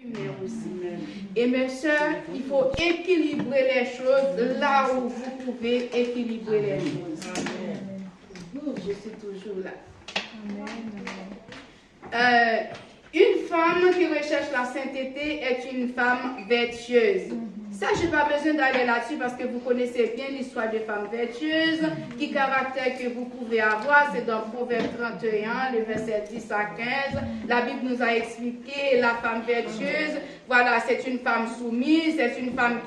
lumière aussi. Et mes soeurs, il faut équilibrer les choses là où vous pouvez équilibrer les choses. Je suis toujours là. Une femme qui recherche la sainteté est une femme vertueuse. Ça, je n'ai pas besoin d'aller là-dessus parce que vous connaissez bien l'histoire des femmes vertueuses. Qui caractère que vous pouvez avoir, c'est dans Proverbe 31, le verset 10 à 15. La Bible nous a expliqué la femme vertueuse. Voilà, c'est une femme soumise, c'est une femme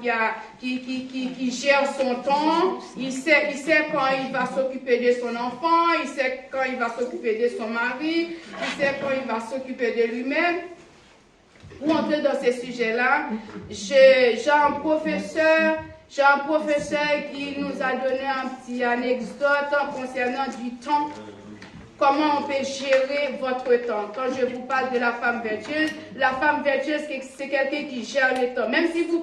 qui gère son temps. Il sait quand il va s'occuper de son enfant, il sait quand il va s'occuper de son mari, il sait quand il va s'occuper de lui-même. Pour entrer dans ces sujets-là, j'ai un professeur qui nous a donné un petit anecdote concernant du temps. Comment on peut gérer votre temps. Quand je vous parle de la femme vertueuse, c'est quelqu'un qui gère le temps. Même si vous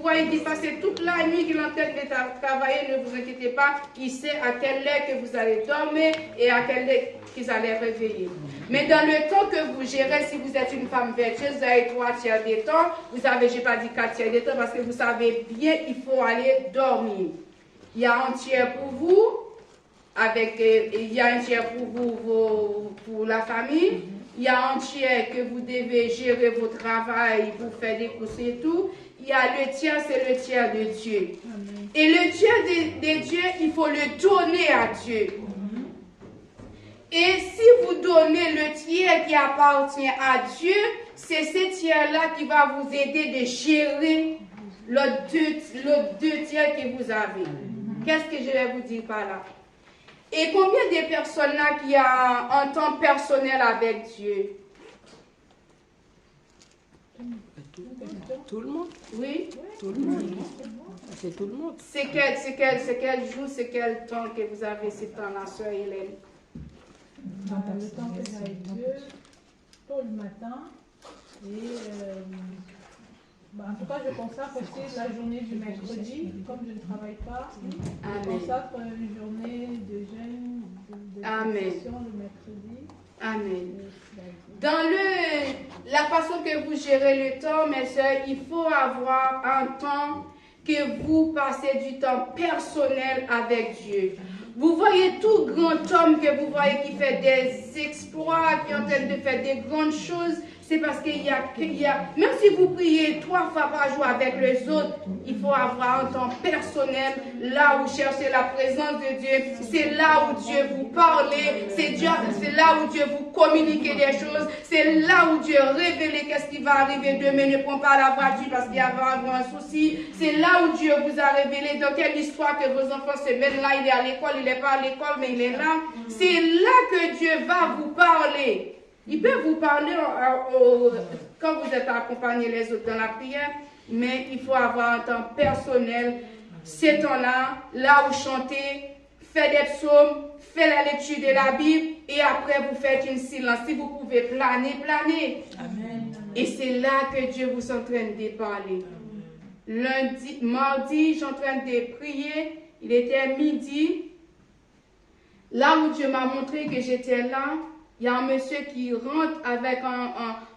voyez qu'il passe toute la nuit, qu'il est en train de travailler, ne vous inquiétez pas, il sait à quelle heure que vous allez dormir et à quelle heure qu'ils allaient réveiller. Mais dans le temps que vous gérez, si vous êtes une femme vertueuse, vous avez 3/4 des temps, vous avez, je n'ai pas dit 4/4 des temps, parce que vous savez bien, il faut aller dormir. Il y a un tiers pour vous, il y a un tiers pour vous, pour la famille. Il y a un tiers que vous devez gérer votre travail pour faire des courses et tout. Il y a le tiers, c'est le tiers de Dieu. Amen. Et le tiers de Dieu, il faut le donner à Dieu. Et si vous donnez le tiers qui appartient à Dieu, c'est ce tiers-là qui va vous aider de gérer le deux tiers que vous avez. Qu'est-ce que je vais vous dire par là? Et combien de personnes là qui ont un temps personnel avec Dieu? Tout le monde. Oui? Tout le monde. C'est tout le monde. C'est quel jour, c'est quel temps que vous avez ce temps-là, Sœur Hélène? Le temps que j'ai avec Dieu, tôt le matin. Et en tout cas, je consacre aussi la journée du mercredi, comme je ne travaille pas. Je consacre une journée de jeûne, de méditation le mercredi. Amen. Dans la façon que vous gérez le temps, mes soeurs, il faut avoir un temps que vous passez du temps personnel avec Dieu. Vous voyez tout grand homme que vous voyez qui fait des exploits, qui est en train de faire des grandes choses, c'est parce qu'il y a, même si vous priez 3 fois par jour avec les autres, il faut avoir un temps personnel, là où chercher la présence de Dieu, c'est là où Dieu vous parle, c'est là où Dieu vous communique des choses, c'est là où Dieu révèle qu'est-ce qui va arriver demain, ne prends pas la voiture parce qu'il y a un souci, c'est là où Dieu vous a révélé dans quelle histoire que vos enfants se mettent là, il est à l'école, il n'est pas à l'école, mais il est là, c'est là que Dieu va vous parler. Il peut vous parler quand vous êtes accompagné les autres dans la prière, mais il faut avoir un temps personnel. Ces temps-là, là où chanter, faire des psaumes, faire la lecture de la Bible, et après vous faites une silence. Si vous pouvez planer. Amen. Et c'est là que Dieu vous est en train de parler. Mardi, je suis en train de prier. Il était midi. Là où Dieu m'a montré que j'étais là, il y a un monsieur qui rentre avec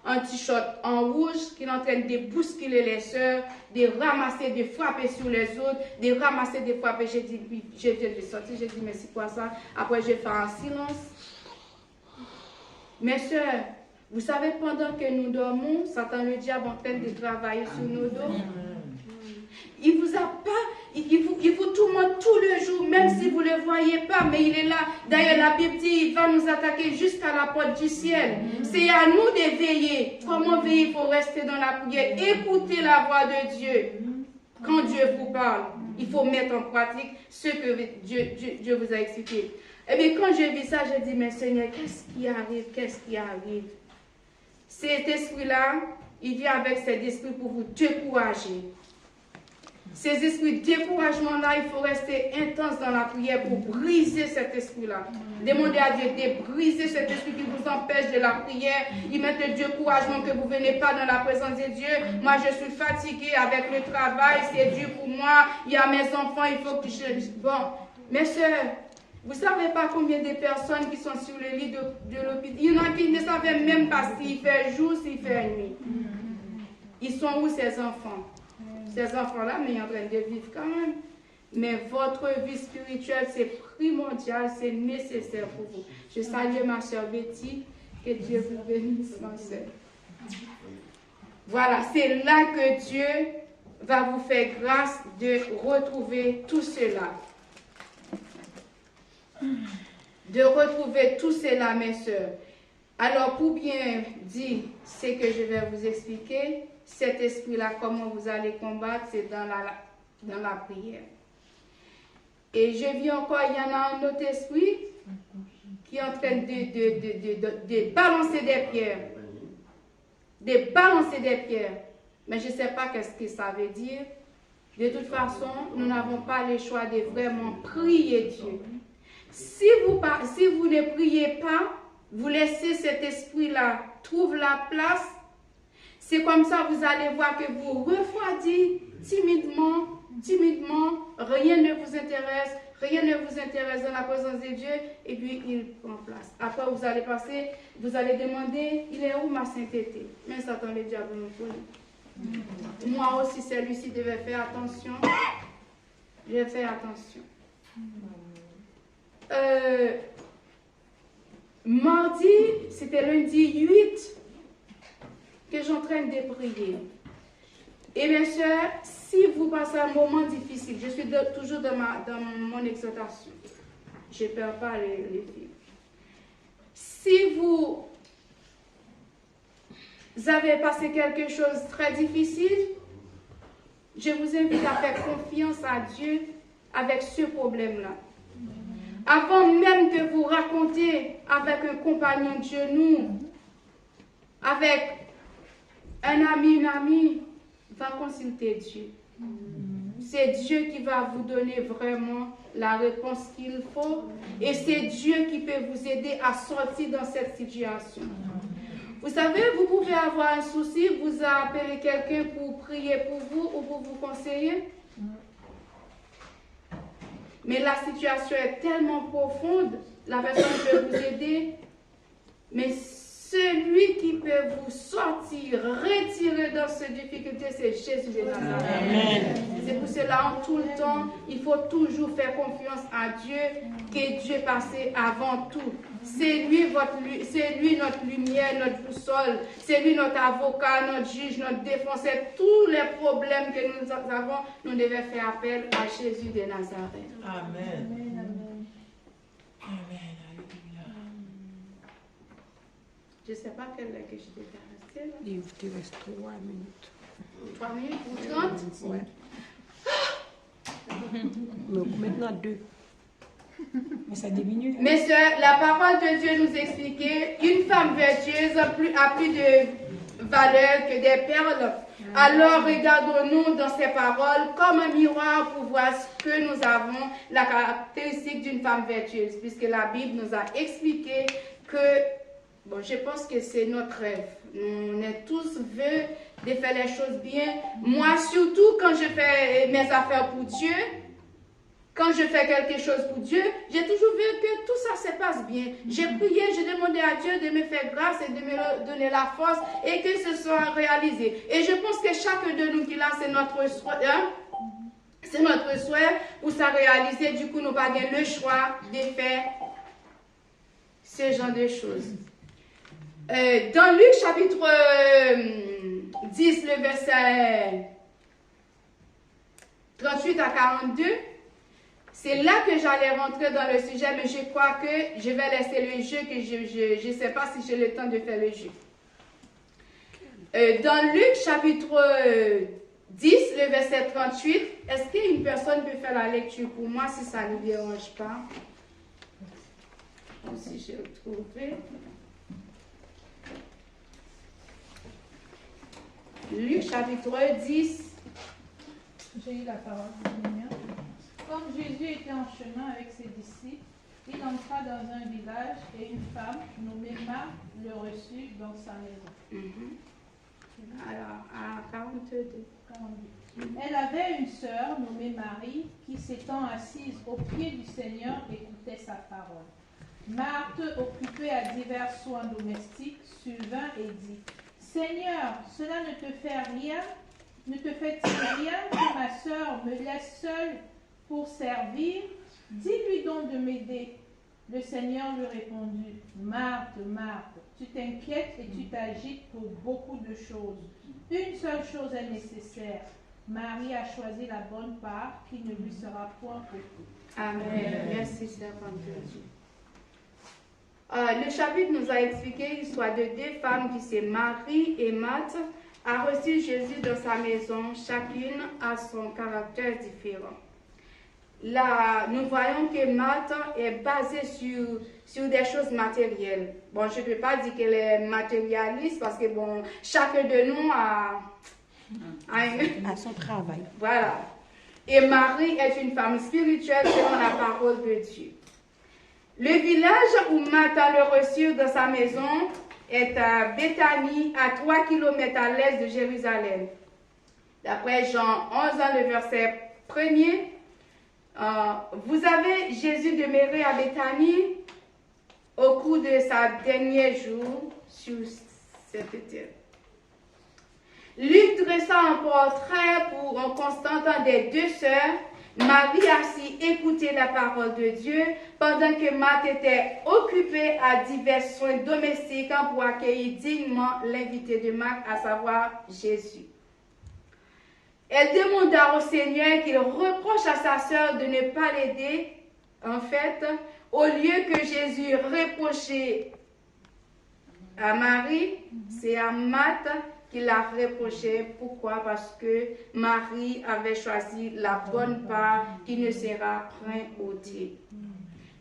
un t-shirt en rouge, qui est en train de bousculer les sœurs, de ramasser, de frapper sur les autres, de ramasser, de frapper. J'ai dit, je viens de sortir, j'ai dit, mais c'est quoi ça? Après, j'ai fait un silence. Mes sœurs, vous savez, pendant que nous dormons, Satan le diable est en train de travailler sur nos dos. Il vous a pas, il vous tourmente tout le jour, même si vous ne le voyez pas, mais il est là. D'ailleurs, la Bible dit, il va nous attaquer jusqu'à la porte du ciel. C'est à nous de veiller. Comment veiller? Il faut rester dans la prière, écouter la voix de Dieu. Quand Dieu vous parle, il faut mettre en pratique ce que Dieu vous a expliqué. Et bien, quand j'ai vu ça, j'ai dit, mais Seigneur, qu'est-ce qui arrive? Cet esprit-là, il vient avec cet esprit pour vous décourager. Ces esprits de découragement-là, il faut rester intense dans la prière pour briser cet esprit-là. Demandez à Dieu de briser cet esprit qui vous empêche de la prière. Il met le découragement que vous ne venez pas dans la présence de Dieu. Moi, je suis fatiguée avec le travail, c'est dur pour moi. Il y a mes enfants, il faut que je... Bon, mes soeurs, vous ne savez pas combien de personnes qui sont sur le lit de l'hôpital. Il y en a qui ne savent même pas s'il fait jour, s'il fait nuit. sont où ces enfants? Ces enfants-là, mais ils sont en train de vivre quand même. Mais votre vie spirituelle, c'est primordial, c'est nécessaire pour vous. Je salue ma soeur Betty, que Dieu vous bénisse, ma soeur. Voilà, c'est là que Dieu va vous faire grâce de retrouver tout cela. De retrouver tout cela, mes soeurs. Alors, pour bien dire ce que je vais vous expliquer, cet esprit-là, comment vous allez combattre, c'est dans la prière. Et je vis encore, il y en a un autre esprit qui est en train de balancer des pierres. De balancer des pierres. Mais je ne sais pas qu'est-ce que ça veut dire. De toute façon, nous n'avons pas le choix de vraiment prier Dieu. Si vous ne priez pas, vous laissez cet esprit-là trouver la place. C'est comme ça vous allez voir que vous refroidissez timidement, rien ne vous intéresse dans la présence de Dieu, et puis il prend place. Après, vous allez passer, vous allez demander, il est où ma sainteté? Mais Satan, le diable nous connaît. Moi aussi, celui-ci devait faire attention. Je vais faire attention. Mardi, c'était lundi 8 que j'entraîne de prier. Et bien sûr, si vous passez un moment difficile, je suis toujours dans mon exhortation. Je ne perds pas les filles. Si vous avez passé quelque chose de très difficile, je vous invite à faire confiance à Dieu avec ce problème-là. Avant même que vous racontiez avec un compagnon de genou, avec un ami, une amie, va consulter Dieu. C'est Dieu qui va vous donner vraiment la réponse qu'il faut. Et c'est Dieu qui peut vous aider à sortir dans cette situation. Vous savez, vous pouvez avoir un souci, vous appelez quelqu'un pour prier pour vous ou pour vous conseiller. Mais la situation est tellement profonde, la personne peut vous aider, mais celui qui peut vous sortir, retirer dans cette difficulté, c'est Jésus de Nazareth. C'est pour cela, en tout le temps, il faut toujours faire confiance à Dieu, que Dieu passe avant tout. C'est lui notre lumière, notre boussole, c'est lui notre avocat, notre juge, notre défenseur. Tous les problèmes que nous avons, nous devons faire appel à Jésus de Nazareth. Amen. Amen. Amen. Je ne sais pas quelle heure que je devais rester. Là. Il te reste 3 minutes. 3 minutes ou 30? Ouais. Mais maintenant 2. Mais ça diminue. Mes soeurs, la parole de Dieu nous expliquait une femme vertueuse a plus de valeur que des perles. Alors regardons-nous dans ces paroles comme un miroir pour voir ce que nous avons, la caractéristique d'une femme vertueuse, puisque la Bible nous a expliqué que, bon, je pense que c'est notre rêve. On est tous vœux de faire les choses bien. Moi, surtout quand je fais mes affaires pour Dieu, quand je fais quelque chose pour Dieu, j'ai toujours vu que tout ça se passe bien. J'ai prié, j'ai demandé à Dieu de me faire grâce et de me donner la force et que ce soit réalisé. Et je pense que chacun de nous qui là, c'est notre souhait. C'est notre souhait pour ça réaliser. Du coup, nous n'avons pas le choix de faire ce genre de choses. Dans Luc chapitre 10, le verset 38 à 42, c'est là que j'allais rentrer dans le sujet, mais je crois que je vais laisser le jeu, que je ne sais pas si j'ai le temps de faire le jeu. Dans Luc chapitre 10, le verset 38, est-ce qu'une personne peut faire la lecture pour moi si ça ne lui dérange pas? Si j'ai retrouvé. Luc chapitre 10. J'ai eu la parole. Comme Jésus était en chemin avec ses disciples, il entra dans un village et une femme nommée Marthe le reçut dans sa maison. Alors, à 42. 42. Elle avait une sœur nommée Marie qui, s'étant assise au pied du Seigneur, écoutait sa parole. Marthe, occupée à divers soins domestiques, survint et dit: Seigneur, cela ne te fait-il rien que ma sœur me laisse seule pour servir? Dis-lui donc de m'aider. Le Seigneur lui répondit, Marthe, Marthe, tu t'inquiètes et tu t'agites pour beaucoup de choses. Une seule chose est nécessaire. Marie a choisi la bonne part qui ne lui sera point ôtée. Amen. Merci, servante de Dieu. Le chapitre nous a expliqué l'histoire de deux femmes qui c'est Marie et Marthe, a reçu Jésus dans sa maison. Chacune a son caractère différent. Là, nous voyons que Marthe est basée sur des choses matérielles. Bon, je ne peux pas dire qu'elle est matérialiste parce que bon, chacun de nous a son travail. Voilà. Et Marie est une femme spirituelle selon la parole de Dieu. Le village où Marthe le reçut dans sa maison est à Béthanie, à 3 km à l'est de Jérusalem. D'après Jean 11, le verset 1er, vous avez Jésus demeuré à Béthanie au cours de sa dernier jour sur cette terre. Luc dressa un portrait en constatant des deux sœurs. Marie a si écouté la parole de Dieu pendant que Marthe était occupée à divers soins domestiques pour accueillir dignement l'invité de Marc, à savoir Jésus. Elle demanda au Seigneur qu'il reproche à sa sœur de ne pas l'aider. En fait, au lieu que Jésus reprochait à Marie, c'est à Marthe qu'il a reproché. Pourquoi? Parce que Marie avait choisi la bonne part qui ne sera point ôtée.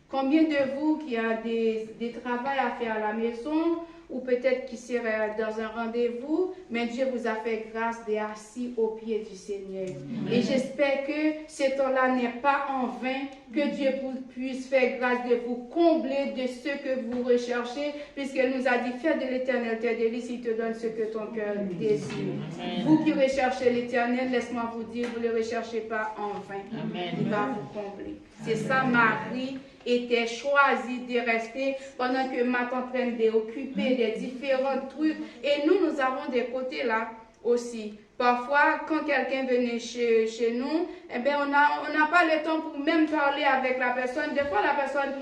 Combien de vous qui a des travaux à faire à la maison, ou peut-être qui serait dans un rendez-vous, mais Dieu vous a fait grâce d'être assis au pied du Seigneur. Et j'espère que ce temps-là n'est pas en vain, que Dieu puisse faire grâce de vous combler de ce que vous recherchez, puisqu'elle nous a dit, fais de l'Éternel tes délices, il te donne ce que ton cœur désire. Vous qui recherchez l'Éternel, laisse-moi vous dire, vous ne le recherchez pas en vain. Il va vous combler. C'est ça, Marie était choisie de rester pendant que Marthe en train d'occuper des différents trucs. Et nous avons des côtés là aussi. Parfois, quand quelqu'un venait chez nous, eh bien, on n'a pas le temps pour même parler avec la personne. Des fois, la personne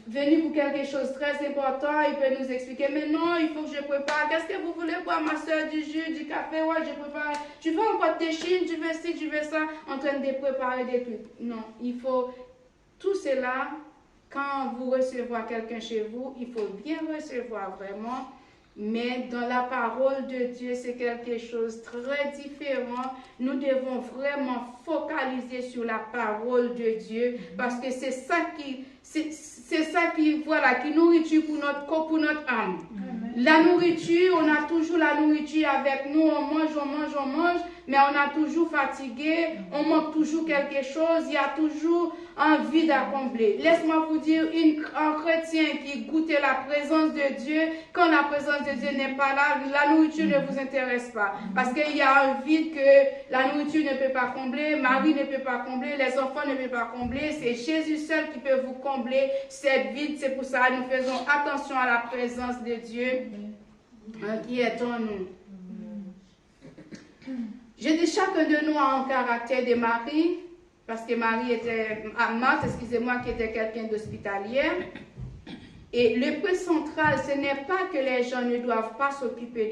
venue pour quelque chose de très important, il peut nous expliquer, mais non, il faut que je prépare. Qu'est-ce que vous voulez boire, ma soeur, du jus, du café? Ouais, je prépare. Tu veux encore tes chines, tu veux ci, tu veux ça, en train de préparer des trucs. Non, il faut tout cela. Quand vous recevez quelqu'un chez vous, il faut bien recevoir vraiment. Mais dans la parole de Dieu, c'est quelque chose de très différent. Nous devons vraiment focaliser sur la parole de Dieu parce que c'est ça qui nourrit pour notre corps, pour notre âme. La nourriture, on a toujours la nourriture avec nous, on mange, mais on a toujours fatigué, on manque toujours quelque chose, il y a toujours envie d'accomplir. Laisse-moi vous dire, un chrétien qui goûtait la présence de Dieu, quand la présence de Dieu n'est pas là, la nourriture ne vous intéresse pas. Parce qu'il y a un vide que la nourriture ne peut pas combler, Marie ne peut pas combler, les enfants ne peuvent pas combler, c'est Jésus seul qui peut vous combler cette vide. C'est pour ça que nous faisons attention à la présence de Dieu qui est en nous. Je dis chacun de nous a un caractère de Marie, parce que Marie était, Marthe, excusez-moi, qui était quelqu'un d'hospitalière. Et le point central, ce n'est pas que les gens ne doivent pas s'occuper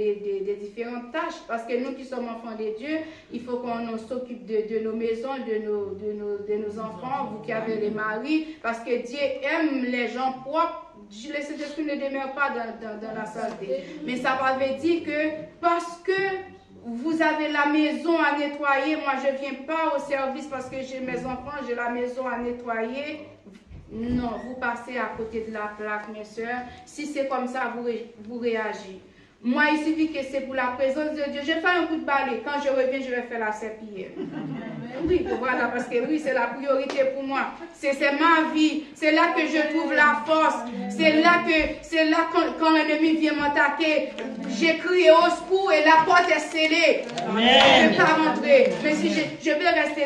des différentes tâches, parce que nous qui sommes enfants de Dieu, il faut qu'on s'occupe de nos maisons, de nos enfants, vous qui avez les maris, parce que Dieu aime les gens propres. Le Saint-Esprit ne demeure pas dans la saleté. Mais ça veut dire que parce que vous avez la maison à nettoyer, moi je ne viens pas au service parce que j'ai mes enfants, j'ai la maison à nettoyer. Non, vous passez à côté de la plaque, mes soeurs. Si c'est comme ça, vous réagissez. Moi, il suffit que c'est pour la présence de Dieu. Je fais un coup de balai. Quand je reviens, je vais faire la serpillière. Oui, voilà, parce que oui, c'est la priorité pour moi. C'est ma vie. C'est là que je trouve la force. C'est là quand l'ennemi vient m'attaquer, j'ai crié au secours et la porte est scellée. Amen. Je ne vais pas rentrer. Mais si je vais rester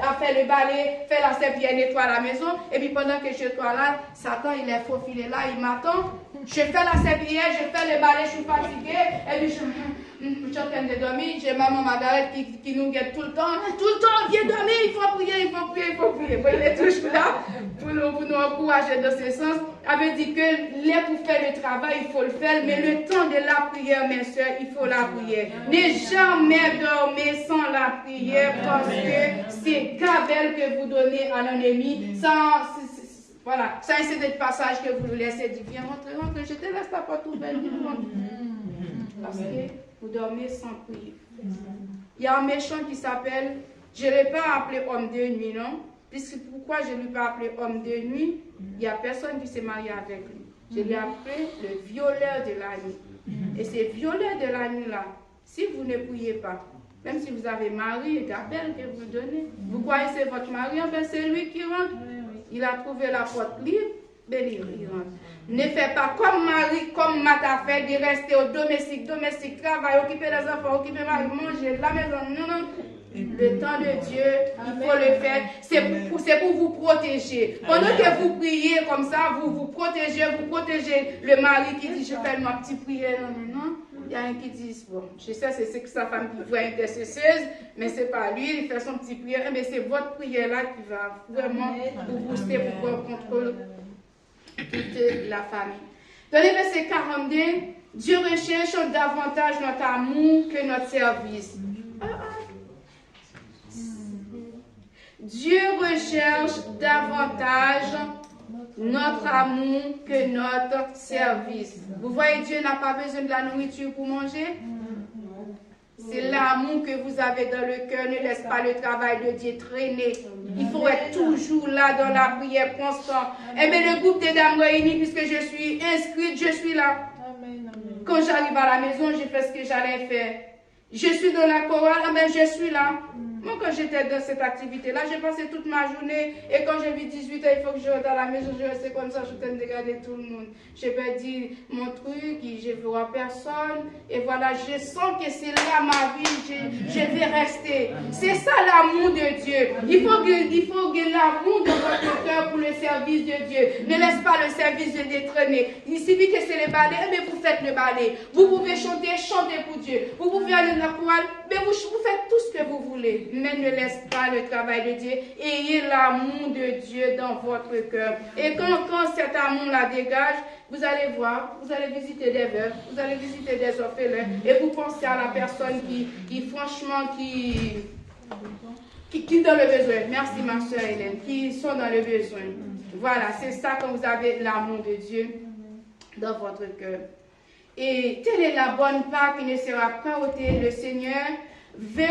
à faire le balai, faire la serpillière, nettoyer la maison, et puis pendant que je suis là, Satan, il est faufilé là, il m'attend. Je fais la serviette, je fais le balai, je suis fatiguée, et puis je suis en train de dormir. J'ai maman Margaret qui nous guette tout le temps, viens dormir, il faut prier. Bon, il est toujours là pour nous encourager dans ce sens. Avait dit que pour faire le travail, il faut le faire, mais le temps de la prière, mes soeurs, il faut la prière. Ne jamais dormir sans la prière parce que c'est cabelle que vous donnez à l'ennemi. Voilà, ça c'est des passages que vous nous laissez dire, viens rentre, je te laisse ta porte ouverte. Parce que vous dormez sans prier. Il y a un méchant qui s'appelle, je ne l'ai pas appelé homme de nuit, non? Puisque pourquoi je ne l'ai pas appelé homme de nuit? Il n'y a personne qui s'est marié avec lui. Je l'ai appelé le violeur de la nuit. Et ces violeurs de la nuit-là, si vous ne priez pas, même si vous avez mari et appel que vous donnez, vous croyez que c'est votre mari, ben c'est lui qui rentre. Il a trouvé la porte libre, ben il rentre. Ne faites pas comme Marie, comme Martha fait, de rester au domestique, travail, occuper les enfants, occuper Marie, manger, la maison. Non. Le temps de Dieu, il faut le faire. C'est pour vous protéger. Pendant que vous priez comme ça, vous protégez le mari qui dit, je fais ma petite prière. Non. Il y a un qui dit, bon, je sais, c'est que sa femme qui voit intercesseuse, mais ce n'est pas lui, il fait son petit prière, mais c'est votre prière-là qui va vraiment vous booster pour prendre contrôle toute la famille. Dans le verset 42, Dieu recherche davantage notre amour que notre service. Dieu recherche davantage notre amour que notre service. Vous voyez, Dieu n'a pas besoin de la nourriture pour manger. C'est l'amour que vous avez dans le cœur. Ne laisse pas le travail de Dieu traîner. Il faut être toujours là dans la prière constante. Eh bien, le groupe des dames réunies, puisque je suis inscrite, je suis là. Quand j'arrive à la maison, je fais ce que j'allais faire. Je suis dans la chorale, mais je suis là. Moi, quand j'étais dans cette activité-là, j'ai passé toute ma journée. Et quand j'ai vu 18 ans, il faut que je rentre à la maison, je restais comme ça, je suis en train de regarder tout le monde. Je vais dire mon truc, je ne vois personne. Et voilà, je sens que c'est là ma vie, je vais rester. C'est ça l'amour de Dieu. Il faut que l'amour dans votre cœur pour le service de Dieu. Ne laisse pas le service de détraîner. Il suffit que c'est le balai, mais vous faites le balai. Vous pouvez chanter pour Dieu. Vous pouvez aller dans la chorale, mais vous faites tout ce que vous voulez. Mais ne laisse pas le travail de Dieu. Ayez l'amour de Dieu dans votre cœur. Et quand cet amour-là dégage, vous allez voir, vous allez visiter des veuves, vous allez visiter des orphelins, et vous pensez à la personne qui franchement, qui est dans le besoin. Merci ma soeur Hélène, qui sont dans le besoin. Voilà, c'est ça quand vous avez l'amour de Dieu dans votre cœur. Et telle est la bonne part qui ne sera pas ôtée. Le Seigneur veut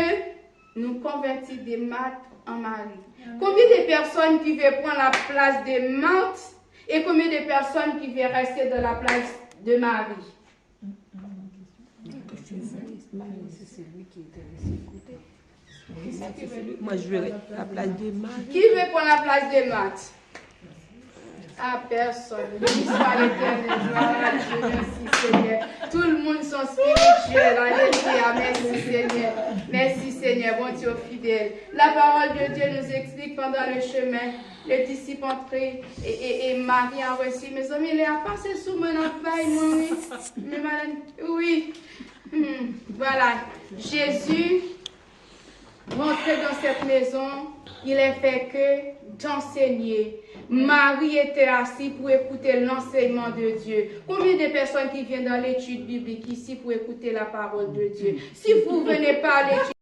nous convertir des Marthe en Marie. Combien de personnes qui veulent prendre la place de Marthe et combien de personnes qui veulent rester dans la place de Marie? Moi, je veux la place de Marie. Qui veut prendre la place de Marthe? À personne. Béni soit l'Éternel. Gloire à Dieu. Merci Seigneur. Tout le monde sont spirituels. Alléluia. Merci Seigneur. Merci Seigneur. Bon Dieu fidèle. La parole de Dieu nous explique pendant le chemin. Les disciples entrés et Marie a reçu. Mes amis, il a passé sous mon enfaille. Oui. Voilà. Jésus rentré dans cette maison. Il est fait que d'enseigner. Marie était assise pour écouter l'enseignement de Dieu. Combien de personnes qui viennent dans l'étude biblique ici pour écouter la parole de Dieu? Si vous ne venez pas à l'étude